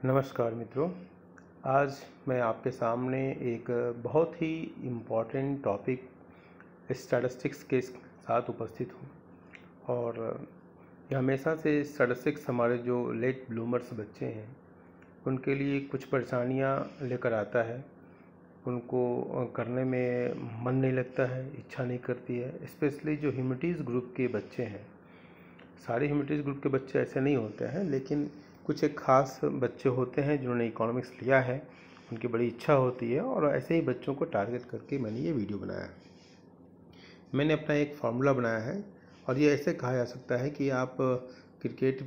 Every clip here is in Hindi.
नमस्कार मित्रों। आज मैं आपके सामने एक बहुत ही इम्पॉर्टेंट टॉपिक स्टैटिस्टिक्स के साथ उपस्थित हूँ। और ये हमेशा से स्टैटिस्टिक्स हमारे जो लेट ब्लूमर्स बच्चे हैं उनके लिए कुछ परेशानियाँ लेकर आता है। उनको करने में मन नहीं लगता है, इच्छा नहीं करती है। स्पेशली जो ह्यूमैनिटीज़ ग्रुप के बच्चे हैं, सारे ह्यूमैनिटीज़ ग्रुप के बच्चे ऐसे नहीं होते हैं, लेकिन कुछ एक ख़ास बच्चे होते हैं जिन्होंने इकोनॉमिक्स लिया है, उनकी बड़ी इच्छा होती है और ऐसे ही बच्चों को टारगेट करके मैंने ये वीडियो बनाया है। मैंने अपना एक फार्मूला बनाया है और ये ऐसे कहा जा सकता है कि आप क्रिकेट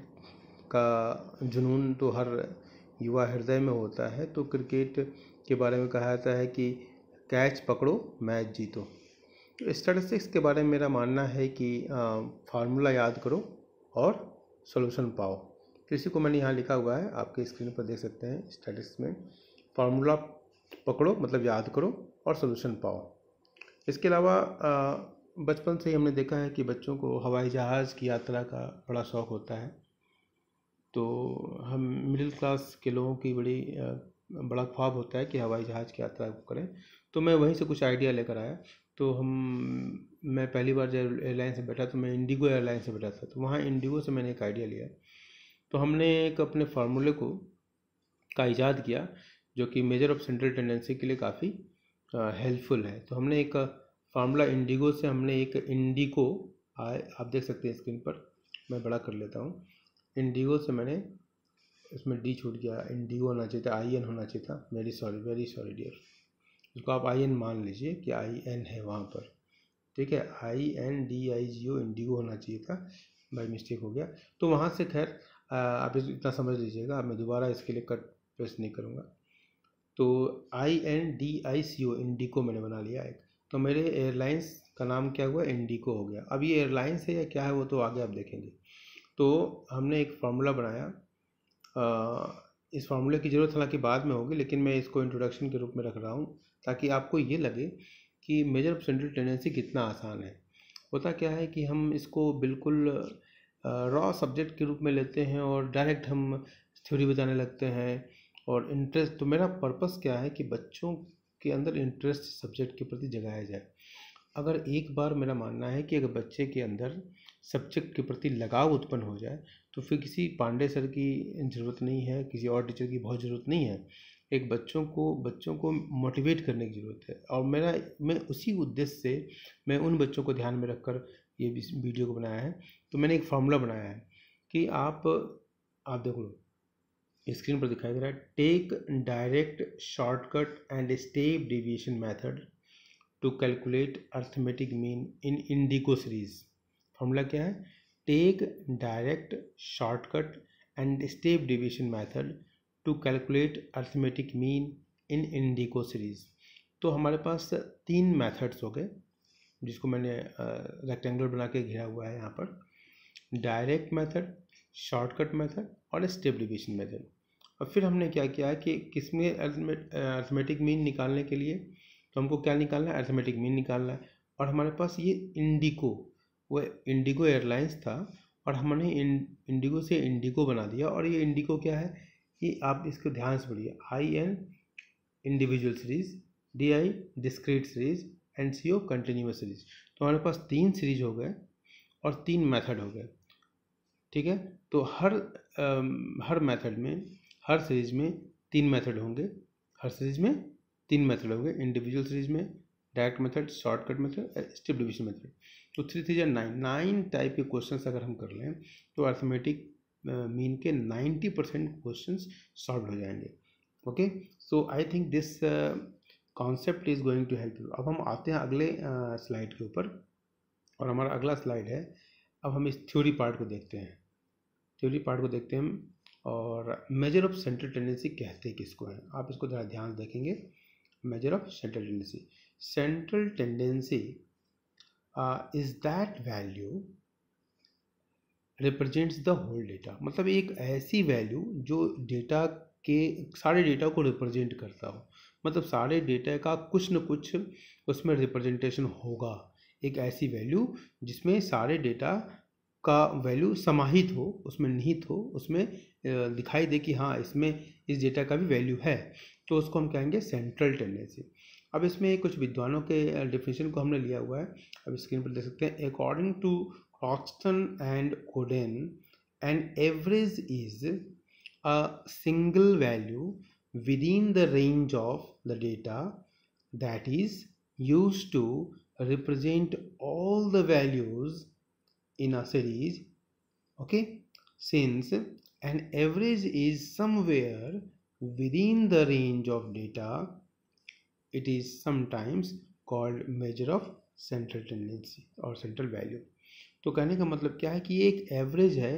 का जुनून तो हर युवा हृदय में होता है, तो क्रिकेट के बारे में कहा जाता है कि कैच पकड़ो मैच जीतो। तो स्टैटिस्टिक्स के बारे में मेरा मानना है कि फार्मूला याद करो और सॉल्यूशन पाओ। तो इसी को मैंने यहाँ लिखा हुआ है, आपके स्क्रीन पर देख सकते हैं। स्टैटिस्टिक्स में फार्मूला पकड़ो मतलब याद करो और सॉल्यूशन पाओ। इसके अलावा बचपन से ही हमने देखा है कि बच्चों को हवाई जहाज़ की यात्रा का बड़ा शौक़ होता है। तो हम मिडिल क्लास के लोगों की बड़ा ख्वाब होता है कि हवाई जहाज़ की यात्रा करें। तो मैं वहीं से कुछ आइडिया लेकर आया। तो मैं पहली बार जब एयरलाइन से बैठा तो मैं इंडिगो एयरलाइन से बैठा था, तो वहाँ इंडिगो से मैंने एक आइडिया लिया। तो हमने एक अपने फार्मूले का इजाद किया जो कि मेजर ऑफ सेंट्रल टेंडेंसी के लिए काफ़ी हेल्पफुल है। तो हमने एक फार्मूला इंडिगो से हमने एक इंडिको आप देख सकते हैं स्क्रीन पर, मैं बड़ा कर लेता हूँ। इंडिगो से मैंने इसमें डी छूट गया, इंडिगो होना चाहिए था, IN होना चाहिए था। Very sorry dear. इसको आप IN मान लीजिए कि IN है वहाँ पर, ठीक है। INDIGO इंडिगो होना चाहिए था, बाई मिस्टेक हो गया। तो वहाँ से खैर आप इतना समझ लीजिएगा, मैं दोबारा इसके लिए कट प्रेस नहीं करूँगा। तो INDICO इंडिको मैंने बना लिया एक। तो मेरे एयरलाइंस का नाम क्या हुआ, इंडिको हो गया। अब ये एयरलाइंस है या क्या है वो तो आगे आप देखेंगे। तो हमने एक फार्मूला बनाया। इस फार्मूले की ज़रूरत हालांकि बाद में होगी, लेकिन मैं इसको इंट्रोडक्शन के रूप में रख रहा हूँ ताकि आपको ये लगे कि मेजर ऑफ सेंट्रल टेंडेंसी कितना आसान है। होता क्या है कि हम इसको बिल्कुल रॉ सब्जेक्ट के रूप में लेते हैं और डायरेक्ट हम थ्योरी बताने लगते हैं और इंटरेस्ट। तो मेरा पर्पस क्या है कि बच्चों के अंदर इंटरेस्ट सब्जेक्ट के प्रति जगाया जाए। अगर एक बार मेरा मानना है कि अगर बच्चे के अंदर सब्जेक्ट के प्रति लगाव उत्पन्न हो जाए तो फिर किसी पांडे सर की ज़रूरत नहीं है, किसी और टीचर की बहुत ज़रूरत नहीं है। एक बच्चों को मोटिवेट करने की ज़रूरत है। और मैं उसी उद्देश्य से मैं उन बच्चों को ध्यान में रखकर ये वीडियो को बनाया है। तो मैंने एक फार्मूला बनाया है कि आप देखो स्क्रीन पर दिखाई दे रहा है। Take direct shortcut and step deviation method to calculate arithmetic mean in individual series. Formula क्या है, take direct shortcut and step deviation method to calculate arithmetic mean in individual series. तो हमारे पास 3 मेथड्स हो गए जिसको मैंने रेक्टेंगल बना के घेरा हुआ है यहाँ पर। डायरेक्ट मेथड, शॉर्टकट मेथड और स्टेप डेविएशन मेथड। और फिर हमने क्या किया कि किसमें अर्थमेटिक मीन निकालने के लिए तो हमको क्या निकालना है, अर्थमेटिक मीन निकालना है। और हमारे पास ये इंडिको, वो इंडिगो एयरलाइंस था और हमने इंडिगो से इंडिको बना दिया। और ये इंडिको क्या है, ये आप इसको ध्यान से पढ़िए। IN individual series, DI discrete series, NCO continuous series. तो हमारे पास 3 सीरीज हो गए और 3 मेथड हो गए, ठीक है। तो हर मेथड में, हर सीरीज में 3 मेथड होंगे, हर सीरीज में 3 मेथड होंगे। इंडिविजुअल सीरीज में direct method, shortcut method, step division method. तो 3 3 9 टाइप के क्वेश्चंस अगर हम कर लें तो अर्थमेटिक मीन के 90% क्वेश्चंस सॉल्व हो जाएंगे। Okay, so I think this concept is going to help you. अब हम आते हैं अगले स्लाइड के ऊपर, और हमारा अगला स्लाइड है, अब हम इस थ्योरी पार्ट को देखते हैं। थ्योरी पार्ट को देखते हैं हम, और मेजर ऑफ सेंट्रल टेंडेंसी कहते किसको है, आप इसको ज़रा ध्यान देखेंगे। Measure of central tendency, central tendency is that value represents the whole data. मतलब एक ऐसी वैल्यू जो डेटा के सारे डेटा को रिप्रेजेंट करता हो, मतलब सारे डेटा का कुछ न कुछ उसमें रिप्रेजेंटेशन होगा। एक ऐसी वैल्यू जिसमें सारे डेटा का वैल्यू समाहित हो, उसमें निहित हो, उसमें दिखाई दे कि हाँ इसमें इस डेटा का भी वैल्यू है, तो उसको हम कहेंगे सेंट्रल टेंडेंसी। अब इसमें कुछ विद्वानों के डेफिनेशन को हमने लिया हुआ है, अब स्क्रीन पर देख सकते हैं। According to Croxton and Cowden, an average is a single value within the range of the data that is used to represent all the values in a series. Okay, since an average is somewhere within the range of data, it is sometimes called measure of central tendency और central value। तो कहने का मतलब क्या है कि ये एक एवरेज है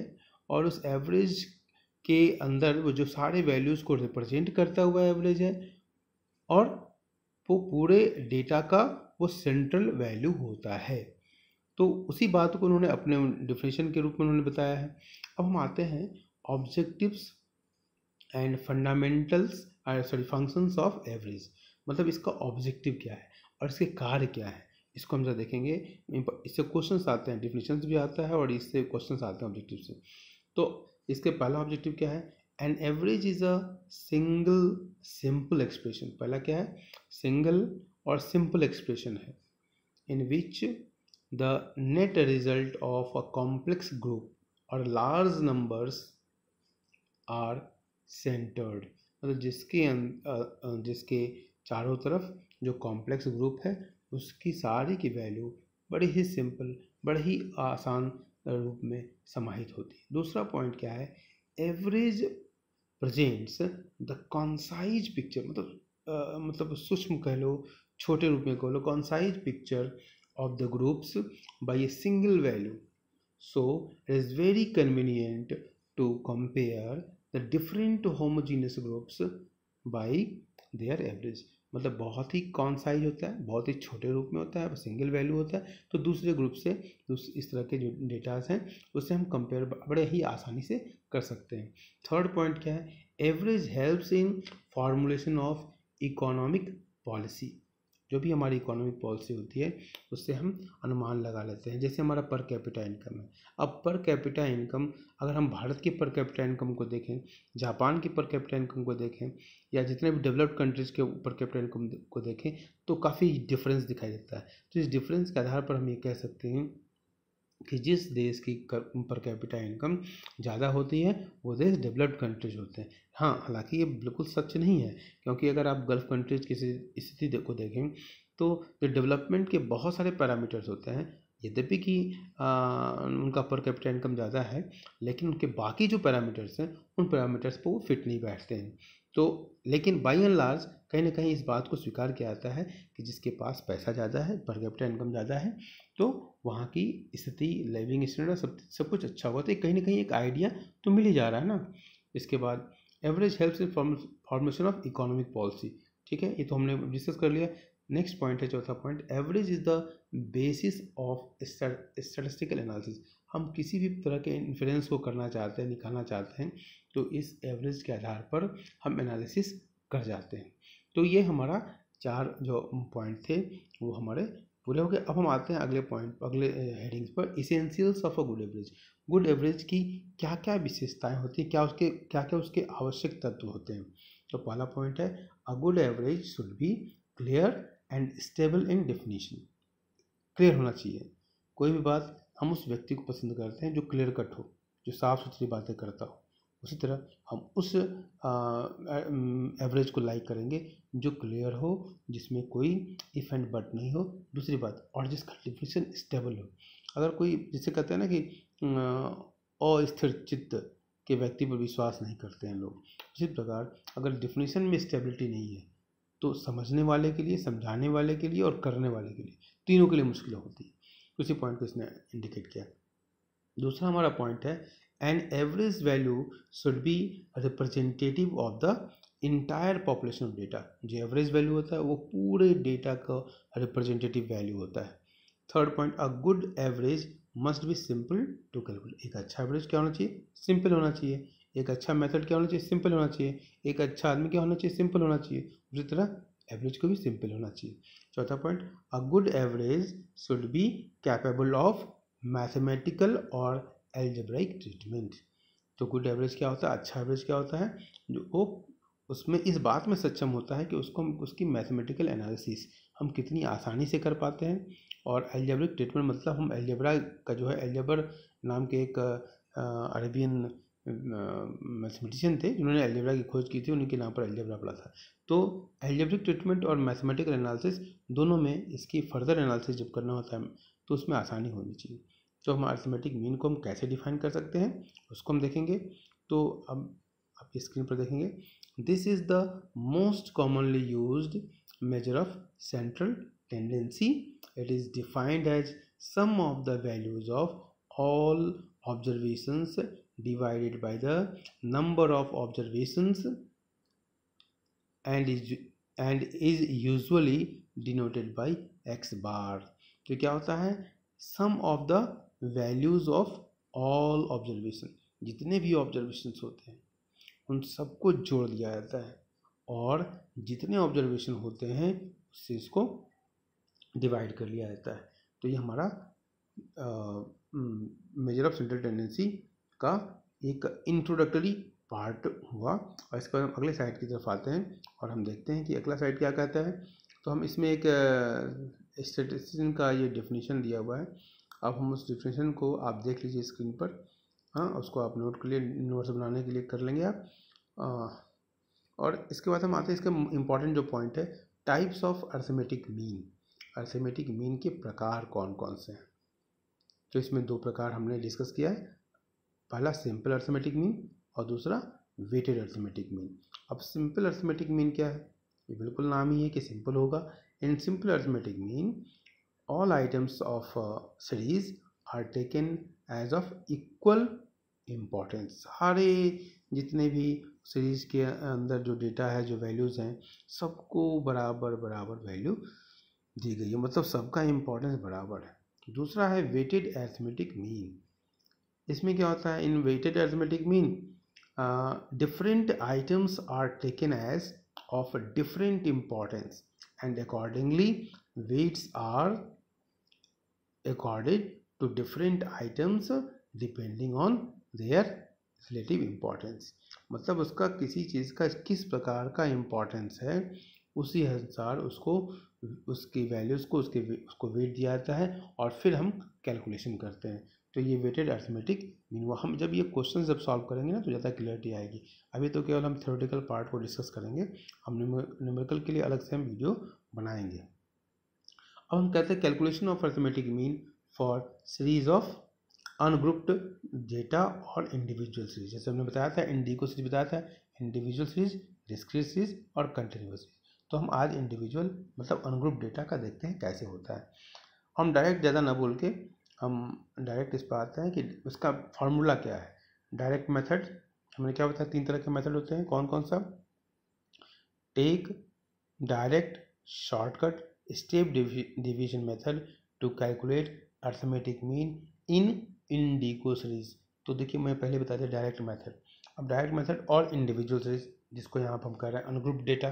और उस एवरेज के अंदर वो जो सारे वैल्यूज़ को रिप्रेजेंट करता हुआ एवरेज है और वो पूरे डेटा का वो सेंट्रल वैल्यू होता है। तो उसी बात को उन्होंने अपने डिफिनेशन के रूप में उन्होंने बताया है। अब हम आते हैं objectives and fundamentals functions of average. मतलब इसका ऑब्जेक्टिव क्या है और इसके कार्य क्या है, इसको हम जरा देखेंगे। इससे क्वेश्चंस आते हैं, डिफिनेशंस भी आता है और इससे क्वेश्चंस आते हैं ऑब्जेक्टिव से। तो इसके पहला ऑब्जेक्टिव क्या है? An average is a single simple expression. पहला क्या है? सिंगल और सिंपल एक्सप्रेशन है in which the net result of a complex group और लार्ज नंबर्स आर सेंटर्ड। मतलब जिसके चारों तरफ जो कॉम्प्लेक्स ग्रुप है उसकी सारी की वैल्यू बड़ी ही सिंपल, बड़ी ही आसान रूप में समाहित होती है। दूसरा पॉइंट क्या है? Average presents the concise picture. मतलब सूक्ष्म कह लो, छोटे रूप में कह लो, concise picture of the groups by a single value. So it is very convenient to compare the different homogeneous groups by their average. मतलब बहुत ही कॉन्साइज होता है, बहुत ही छोटे रूप में होता है, सिंगल वैल्यू होता है, तो दूसरे ग्रुप से इस तरह के जो डेटाज हैं उससे हम कंपेयर बड़े ही आसानी से कर सकते हैं। थर्ड पॉइंट क्या है? Average helps in formulation of economic policy. जो भी हमारी इकोनॉमिक पॉलिसी होती है उससे हम अनुमान लगा लेते हैं। जैसे हमारा पर कैपिटा इनकम है, अब पर कैपिटा इनकम अगर हम भारत की पर कैपिटा इनकम को देखें, जापान की पर कैपिटा इनकम को देखें या जितने भी डेवलप्ड कंट्रीज़ के पर कैपिटा इनकम को देखें तो काफ़ी डिफरेंस दिखाई देता है। तो इस डिफरेंस के आधार पर हम ये कह सकते हैं कि जिस देश की पर कैपिटा इनकम ज़्यादा होती है वो देश डेवलप्ड कंट्रीज होते हैं। हाँ, हालांकि ये बिल्कुल सच नहीं है, क्योंकि अगर आप गल्फ़ कंट्रीज की स्थिति को देखें तो जो डेवलपमेंट के बहुत सारे पैरामीटर्स होते हैं, यद्यपि कि उनका पर कैपिटा इनकम ज़्यादा है, लेकिन उनके बाकी जो पैरामीटर्स हैं उन पैरामीटर्स पर वो फिट नहीं बैठते हैं। तो लेकिन बाई एंड लार्ज कहीं ना कहीं इस बात को स्वीकार किया जाता है कि जिसके पास पैसा ज़्यादा है, पर कैपिटा इनकम ज़्यादा है, तो वहाँ की स्थिति, लिविंग स्टैंडर्ड सब कुछ अच्छा हुआ। तो कहीं ना कहीं एक आइडिया तो मिल ही जा रहा है ना। इसके बाद average helps in formation of economic policy. ठीक है, ये तो हमने डिस्कस कर लिया। नेक्स्ट पॉइंट है, चौथा point, average is the basis of statistical analysis. हम किसी भी तरह के इन्फ्रेंस को करना चाहते हैं, निकालना चाहते हैं, तो इस एवरेज के आधार पर हम एनालिसिस कर जाते हैं। तो ये हमारा 4 जो पॉइंट थे वो हमारे पूरे हो गए। अब हम आते हैं अगले पॉइंट, अगले हेडिंग्स पर। Essentials of a good average. Good average की क्या क्या विशेषताएं होती हैं, क्या क्या उसके आवश्यक तत्व होते हैं। तो पहला पॉइंट है, अ good average should be clear and stable in definition. Clear होना चाहिए। कोई भी बात हम उस व्यक्ति को पसंद करते हैं जो क्लियर कट हो, जो साफ़ सुथरी बातें करता हो। उसी तरह हम उस एवरेज को लाइक करेंगे जो क्लियर हो, जिसमें कोई इफ एंड बट नहीं हो। दूसरी बात, और जिसका डिफिनेशन स्टेबल हो। अगर कोई, जिसे कहते हैं ना कि अस्थिर चित्त के व्यक्ति पर विश्वास नहीं करते हैं लोग, इसी प्रकार अगर डिफिनेशन में स्टेबिलिटी नहीं है तो समझने वाले के लिए, समझाने वाले के लिए और करने वाले के लिए, तीनों के लिए मुश्किल होती है। उसी पॉइंट को इसने इंडिकेट किया। दूसरा हमारा पॉइंट है, an average value should be representative of the entire population of data. जो एवरेज वैल्यू होता है वो पूरे डेटा का रिप्रेजेंटेटिव वैल्यू होता है। Third point, a good average must be simple to calculate. एक अच्छा एवरेज क्या होना चाहिए? सिंपल होना चाहिए। एक अच्छा मेथड क्या होना चाहिए? सिंपल होना चाहिए। एक अच्छा आदमी क्या होना चाहिए? सिंपल होना चाहिए। उसी तरह एवरेज को भी सिंपल होना चाहिए। चौथा point, a good average should be capable of mathematical और एल्जेब्राइक ट्रीटमेंट। तो गुड एवरेज क्या होता है, अच्छा एवरेज क्या होता है, जो वो उसमें इस बात में सक्षम होता है कि उसको उसकी मैथमेटिकल एनालिसिस हम कितनी आसानी से कर पाते हैं। और एल्जेब्रिक ट्रीटमेंट मतलब हम एल्जेब्रा का जो है, एल्जेबर नाम के एक अरबियन मैथमेटिशियन थे जिन्होंने एल्जेब्रा की खोज की थी, उनके नाम पर एल्जेब्रा पड़ा था। तो एल्जेब्रिक ट्रीटमेंट और मैथमेटिकल एनालिसिस दोनों में इसकी फर्दर एनालिसिस जब करना होता है तो उसमें आसानी होनी चाहिए। तो हम अरिथमेटिक मीन को हम कैसे डिफाइन कर सकते हैं उसको हम देखेंगे। तो अब आप स्क्रीन पर देखेंगे, this is the most commonly used measure of central tendency. It is defined as sum of the values of all observations divided by the number of observations and is usually denoted by x bar. तो क्या होता है, sum of the values of all observation, जितने भी observations होते हैं उन सबको जोड़ दिया जाता है और जितने ऑब्जर्वेशन होते हैं उससे इसको डिवाइड कर लिया जाता है। तो ये हमारा मेजर ऑफ सेंट्रल टेंडेंसी का एक इंट्रोडक्टरी पार्ट हुआ। और इसके बाद हम अगले साइड की तरफ आते हैं और हम देखते हैं कि अगला साइड क्या कहता है। तो हम इसमें एक स्टैटिस्टिशियन का ये डेफिनेशन दिया हुआ है। अब हम उस डेफिनेशन को आप देख लीजिए स्क्रीन पर, हाँ उसको आप नोट के लिए, नोट्स बनाने के लिए कर लेंगे आप। और इसके बाद हम आते हैं इसका इम्पॉर्टेंट जो पॉइंट है, types of arithmetic mean. Arithmetic mean के प्रकार कौन कौन से हैं। तो इसमें दो प्रकार हमने डिस्कस किया है, पहला सिंपल अरिथमेटिक मीन और दूसरा वेटेड अरिथमेटिक मीन। अब सिंपल अरिथमेटिक मीन क्या है, ये बिल्कुल नाम ही है कि सिंपल होगा। In simple arithmetic mean all items of series are taken as of equal importance. सारे जितने भी सीरीज के अंदर जो डेटा है, जो वैल्यूज़ हैं, सबको बराबर बराबर वैल्यू दी गई है, मतलब सबका इम्पोर्टेंस बराबर है। दूसरा है वेटेड अरिथमेटिक मीन। इसमें क्या होता है, in weighted arithmetic mean different items are taken as of different importance and accordingly weights are accorded to different items depending on their relative importance। मतलब उसका किसी चीज़ का किस प्रकार का इम्पोर्टेंस है उसी अनुसार उसको, उसकी वैल्यूज़ को उसको वेट दिया जाता है और फिर हम कैलकुलेशन करते हैं। तो ये वेटेड अरिथमेटिक मीन हुआ। हम जब ये क्वेश्चन जब सॉल्व करेंगे ना तो ज़्यादा क्लियरिटी आएगी। अभी तो केवल हम थ्योरेटिकल पार्ट को डिस्कस करेंगे, हम न्यूमेरिकल के लिए अलग से हम वीडियो बनाएंगे। अब हम कहते हैं calculation of arithmetic mean for series of ungrouped data और इंडिविजुअल सीरीज। जैसे हमने बताया था, एनडी को सीरीज बताया था, इंडिविजुअल सीरीज, डिस्क्रीट सीरीज और कंटिन्यूअस सीरीज। तो हम आज इंडिविजुअल मतलब अनग्रुप्ड डेटा का देखते हैं कैसे होता है। हम डायरेक्ट ज़्यादा ना बोल के हम डायरेक्ट इस पर आते हैं कि उसका फॉर्मूला क्या है। डायरेक्ट मेथड हमने क्या बताया, तीन तरह के मेथड होते हैं, कौन कौन सा, take, direct, shortcut, step division method to calculate arithmetic mean in individual series. तो देखिए मैं पहले बता दिया डायरेक्ट मेथड। अब डायरेक्ट मेथड और इंडिविजुअल सीरीज, जिसको यहाँ पर हम कर रहे हैं अनग्रुप डेटा।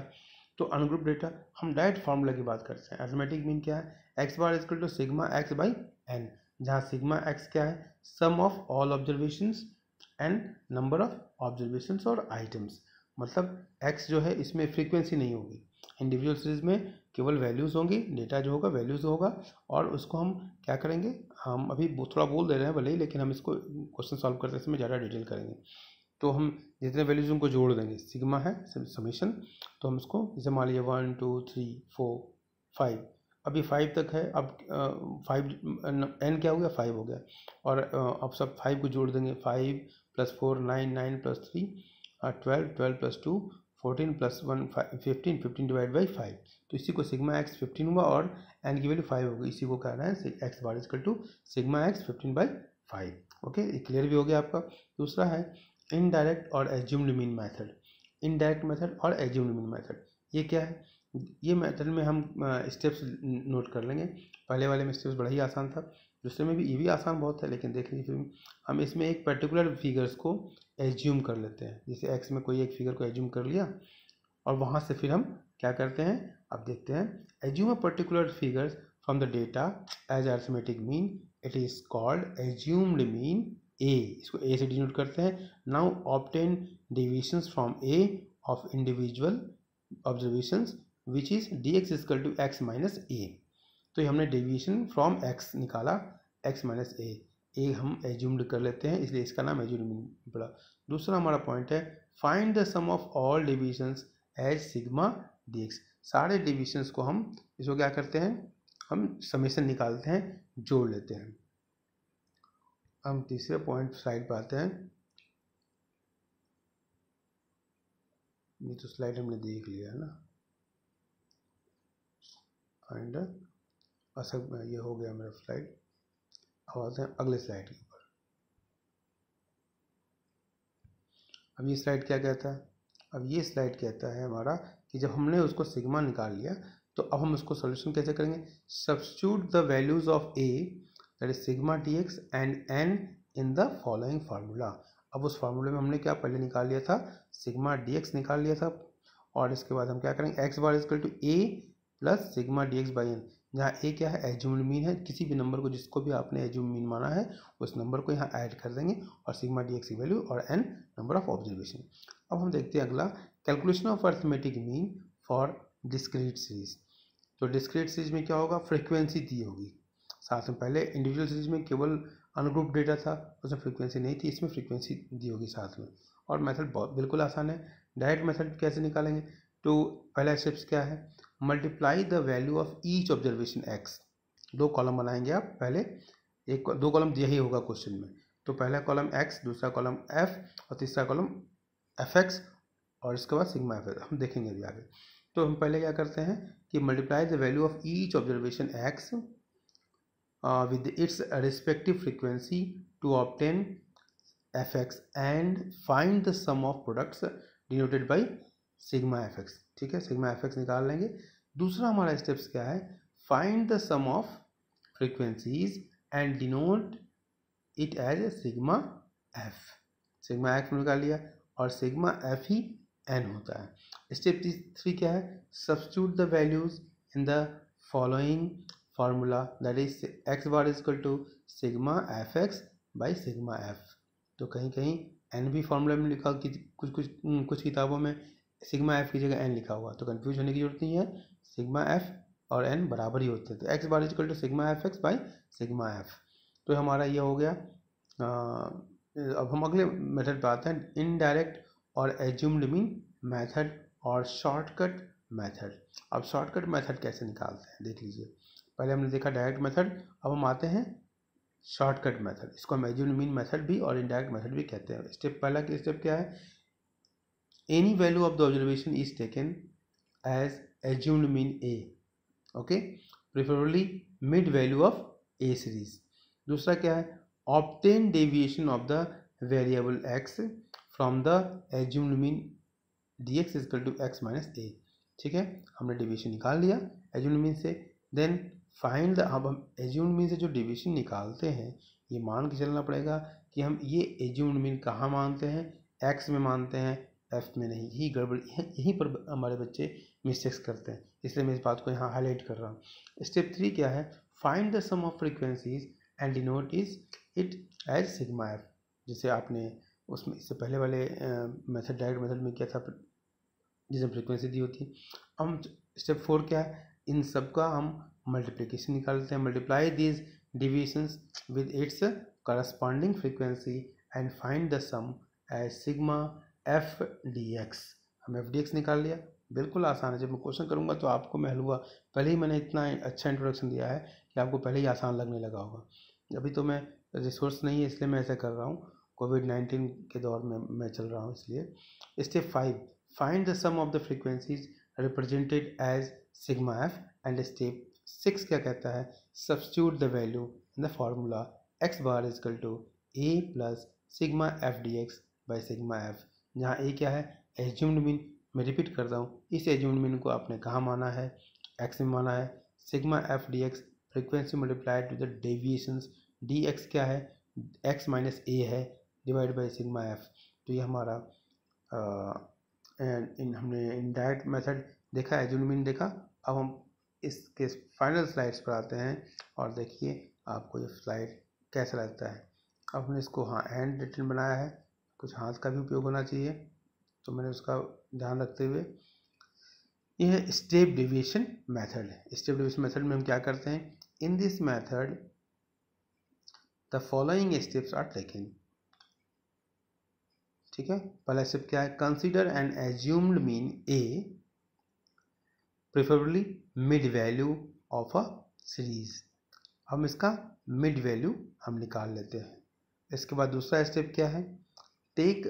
तो अनग्रुप डेटा हम डायरेक्ट फार्मूला की बात करते हैं। अरिथमेटिक मीन क्या है, x bar equal to sigma x by n, जहाँ सिग्मा एक्स क्या है, sum of all observations and number of observations और आइटम्स। मतलब एक्स जो है इसमें फ्रीक्वेंसी नहीं होगी, इंडिविजुअल सीरीज में केवल वैल्यूज़ होंगी, डेटा जो होगा वैल्यूज़ होगा। और उसको हम क्या करेंगे, हम अभी थोड़ा बोल दे रहे हैं भले ही, लेकिन हम इसको क्वेश्चन सॉल्व करते समय ज़्यादा डिटेल करेंगे। तो हम जितने वैल्यूज़ उनको जोड़ देंगे, सिग्मा है समीशन, तो हम इसको जैसे मान लीजिए 1 2 3 4 5, अभी 5 तक है। अब 5 एन क्या हो गया, 5 हो गया। और अब सब 5 को जोड़ देंगे, 5 + 4 9 9 + 3 12 12 + 2 14 + 1 15 15 डिवाइड बाई 5। तो इसी को सिग्मा एक्स 15 हुआ और एन की वैल्यू 5 होगी। इसी को कह रहे हैं x bar equal to sigma x 15/5। Okay, ये क्लियर भी हो गया आपका। दूसरा है इनडायरेक्ट और assumed mean method. Indirect method और एज्यूम्ड मीन मेथड, ये क्या है, ये मेथड में हम स्टेप्स नोट कर लेंगे। पहले वाले में स्टेप्स बड़ा ही आसान था, दूसरे में भी ये भी आसान बहुत है, लेकिन देख लीजिए फिर हम इसमें एक पर्टिकुलर फिगर्स को एज्यूम कर लेते हैं। जैसे एक्स में कोई एक फिगर को एज्यूम कर लिया और वहाँ से फिर हम क्या करते हैं, अब देखते हैं। Assume a particular figures from the data as arithmetic mean, it is called assumed mean A, इसको ए से डिनोट करते हैं। Now obtain deviations from A of individual observations which is D X is equal to X minus A. तो ये हमने डेविएशन फ्रॉम एक्स निकाला, एक्स माइनस ए हम एज्यूम्ड कर लेते हैं, इसलिए इसका नाम एज्यूम्ड मीन पड़ा। दूसरा हमारा पॉइंट है find the sum of all deviations as sigma d x. सारे डेविएशंस को हम इसको क्या करते हैं, हम समेशन निकालते हैं, जोड़ लेते हैं। हम तीसरे पॉइंट स्लाइड पर आते हैं। ये तो स्लाइड हमने देख लिया है ना, एंड अच्छा ये हो गया मेरा स्लाइड। अब आते हैं अगले स्लाइड के ऊपर। अब ये स्लाइड क्या कहता है, अब ये स्लाइड कहता है हमारा कि जब हमने उसको सिग्मा निकाल लिया तो अब हम उसको सोल्यूशन कैसे करेंगे, substitute the values of a that is sigma d x and n in the following formula. अब उस फार्मूले में हमने क्या पहले निकाल लिया था, सिग्मा डी एक्स निकाल लिया था, और इसके बाद हम क्या करेंगे, x bar equal to a plus sigma d x by n, जहाँ ए क्या है, एज्यूम्ड मीन है, किसी भी नंबर को जिसको भी आपने एज्यूम्ड मीन माना है उस नंबर को यहाँ ऐड कर देंगे, और सिग्मा डी एक्स की वैल्यू और एन नंबर ऑफ ऑब्जर्वेशन। अब हम देखते हैं अगला, calculation of arithmetic mean for discrete series. तो डिस्क्रीट सीरीज में क्या होगा, फ्रिक्वेंसी दी होगी साथ में, पहले इंडिविजुअल सीरीज में केवल अनग्रुप डेटा था, उसमें फ्रीक्वेंसी नहीं थी, इसमें फ्रीक्वेंसी दी होगी साथ में। और मेथड बहुत बिल्कुल आसान है, डायरेक्ट मेथड कैसे निकालेंगे, तो पहला स्टेप्स क्या है, multiply the value of each observation x. दो कॉलम बनाएंगे आप, पहले एक दो कॉलम दिया ही होगा क्वेश्चन में, तो पहला कॉलम एक्स, दूसरा कॉलम एफ और तीसरा कॉलम एफ एक्स, और इसके बाद सिग्मा एफ एक्स हम देखेंगे अभी आगे। तो हम पहले क्या करते हैं कि multiply the value of each observation x with its respective frequency to obtain fx and find the sum of products denoted by sigma fx। ठीक है, सिग्मा fx निकाल लेंगे। दूसरा हमारा स्टेप्स क्या है, find the sum of frequencies and denote it as sigma f. Sigma f निकाल लिया और सिग्मा एफ ही एन होता है। स्टेप 3 क्या है, substitute the values in the following formula that is x bar is equal to sigma f x by sigma f. तो कहीं कहीं एन भी फार्मूला में लिखा, कुछ किताबों में सिग्मा एफ की जगह एन लिखा हुआ, तो कंफ्यूज होने की जरूरत नहीं है, सिग्मा एफ और एन बराबर ही होते हैं। तो x bar is equal to sigma f x by sigma f. तो हमारा ये हो गया। अब हम अगले मेथड पे आते हैं, इनडायरेक्ट और एज्यूम्ड मीन मेथड और शॉर्टकट मेथड। अब शॉर्टकट मेथड कैसे निकालते हैं देख लीजिए। पहले हमने देखा डायरेक्ट मेथड, अब हम आते हैं शॉर्टकट मेथड। इसको हम एज्यूम्ड मीन मेथड भी और इनडायरेक्ट मेथड भी कहते हैं। स्टेप पहला की स्टेप क्या है, any value of the observation is taken as assumed mean A, okay, preferably mid value of a series. दूसरा क्या है, obtain deviation of the variable X from the assumed mean D X is equal to X minus A. ठीक है, हमने डेविएशन निकाल लिया एज्यूम्ड मीन से। देन फाइंड द, अब हम एज्यूम्ड मीन से जो डेविएशन निकालते हैं ये मान के चलना पड़ेगा कि हम ये एज्यूम्ड मीन कहाँ मानते हैं, एक्स में मानते हैं, एफ में नहीं। यही गड़बड़, यहीं पर हमारे बच्चे मिस्टेक्स करते हैं, इसलिए मैं इस बात को यहाँ हाईलाइट कर रहा हूँ। स्टेप 3 क्या है, find the sum of frequencies and denote is it as sigma f. जैसे आपने उसमें इससे पहले वाले मेथड डायरेक्ट मेथड में क्या था, जिसमें फ्रीक्वेंसी दी होती। हम स्टेप 4 क्या है, इन सब का हम मल्टीप्लिकेशन निकालते हैं, multiply these divisions with its corresponding frequency and find the sum as sigma f d x. हम एफ डी एक्स निकाल लिया, बिल्कुल आसान है। जब मैं क्वेश्चन करूँगा तो आपको मैं हलवा, पहले ही मैंने इतना अच्छा इंट्रोडक्शन दिया है कि आपको पहले ही आसान लगने लगा होगा। अभी तो मैं रिसोर्स नहीं है इसलिए मैं ऐसा कर रहा हूँ, कोविड-19 के दौर में मैं चल रहा हूँ इसलिए। Step 5, find the sum of the frequencies represented as sigma f. And step 6 क्या कहता है, substitute the value in the formula x bar is equal to a plus sigma f d x by sigma f, जहाँ ए क्या है, एज्यूम्ड मीन। मैं रिपीट करता हूँ, इस एज्यूम्ड मीन को आपने कहाँ माना है, एक्स में माना है। Sigma f d x frequency multiplied to the deviations, d x क्या है, एक्स माइनस ए है, डिवाइड बाई सिग्मा एफ। तो ये हमारा हमने इनडायरेक्ट मेथड देखा, एज्यूम्ड मीन देखा। अब हम इसके फाइनल स्लाइड्स पर आते हैं और देखिए आपको ये स्लाइड कैसा लगता है। अब हमने इसको हैंड रिटन बनाया है, कुछ हाथ का भी उपयोग होना चाहिए, तो मैंने उसका ध्यान रखते हुए यह स्टेप डेविएशन मेथड है। स्टेप डेविएशन मेथड में हम क्या करते हैं, in this method the following steps are taken. ठीक है, पहला स्टेप क्या है, consider an assumed mean a, preferably mid value of a series. हम इसका मिड वैल्यू हम निकाल लेते हैं। इसके बाद दूसरा स्टेप क्या है, take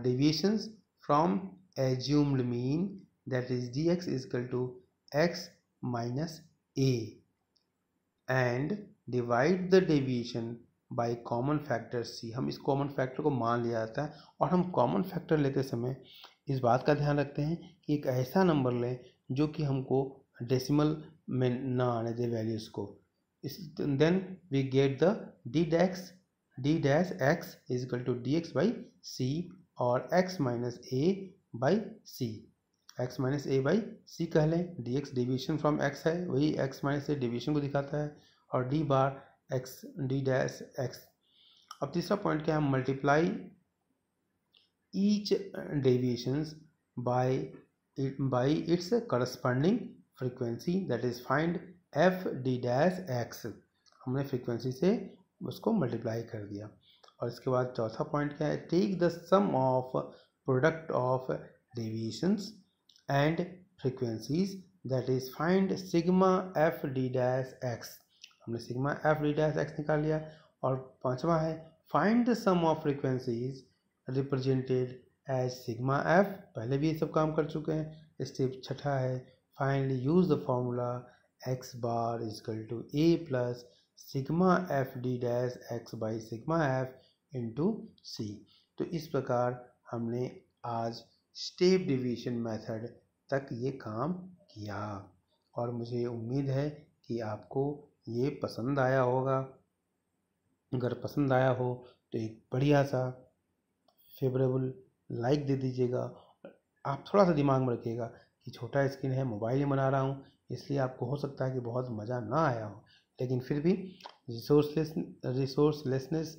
deviations from assumed mean that is dx is equal to x minus a and divide the deviation by common factor c। हम इस कॉमन फैक्टर को मान लिया जाता है और हम कॉमन फैक्टर लेते समय इस बात का ध्यान रखते हैं कि एक ऐसा नंबर लें जो कि हमको डेसिमल में ना आने दे वैल्यूज़ को। Then we get the d dash x is equal to dx by c और x minus a by c। x minus a by c कह लें, dx डेविएशन फ्रॉम x है, वही x माइनस a डेविएशन को दिखाता है, और d बार x d डैश x। अब तीसरा पॉइंट क्या है, multiply each deviations bye it's corresponding frequency that is find f d dash x। हमने फ्रीक्वेंसी से उसको मल्टीप्लाई कर दिया। और इसके बाद चौथा पॉइंट क्या है, take the sum of product of deviations and frequencies that is find sigma f d dash x। हमने sigma f d dash x निकाल लिया। और पांचवा है, find the sum of frequencies represented as sigma f। पहले भी ये सब काम कर चुके हैं। स्टेप छठा है, finally use the formula x bar is equal to a plus sigma f d dash x by sigma f into c। तो इस प्रकार हमने आज स्टेप डेविएशन मेथड तक ये काम किया और मुझे उम्मीद है कि आपको ये पसंद आया होगा। अगर पसंद आया हो तो एक बढ़िया सा फेवरेबल लाइक दे दीजिएगा। आप थोड़ा सा दिमाग में रखिएगा कि छोटा स्क्रीन है, मोबाइल में बना रहा हूँ, इसलिए आपको हो सकता है कि बहुत मज़ा ना आया हो, लेकिन फिर भी रिसोर्सलेसनेस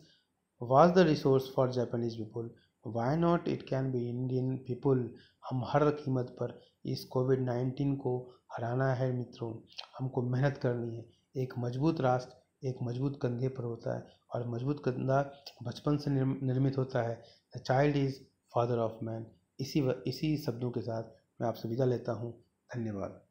was the resource for Japanese people. Why not it can be Indian people? हम हर कीमत पर इस कोविड-19 को हराना है मित्रों। हमको मेहनत करनी है। एक मजबूत राष्ट्र एक मजबूत कंधे पर होता है और मजबूत कंधा बचपन से निर्मित होता है। The child is father of man. इसी शब्दों के साथ मैं आपसे विदा लेता हूँ। धन्यवाद।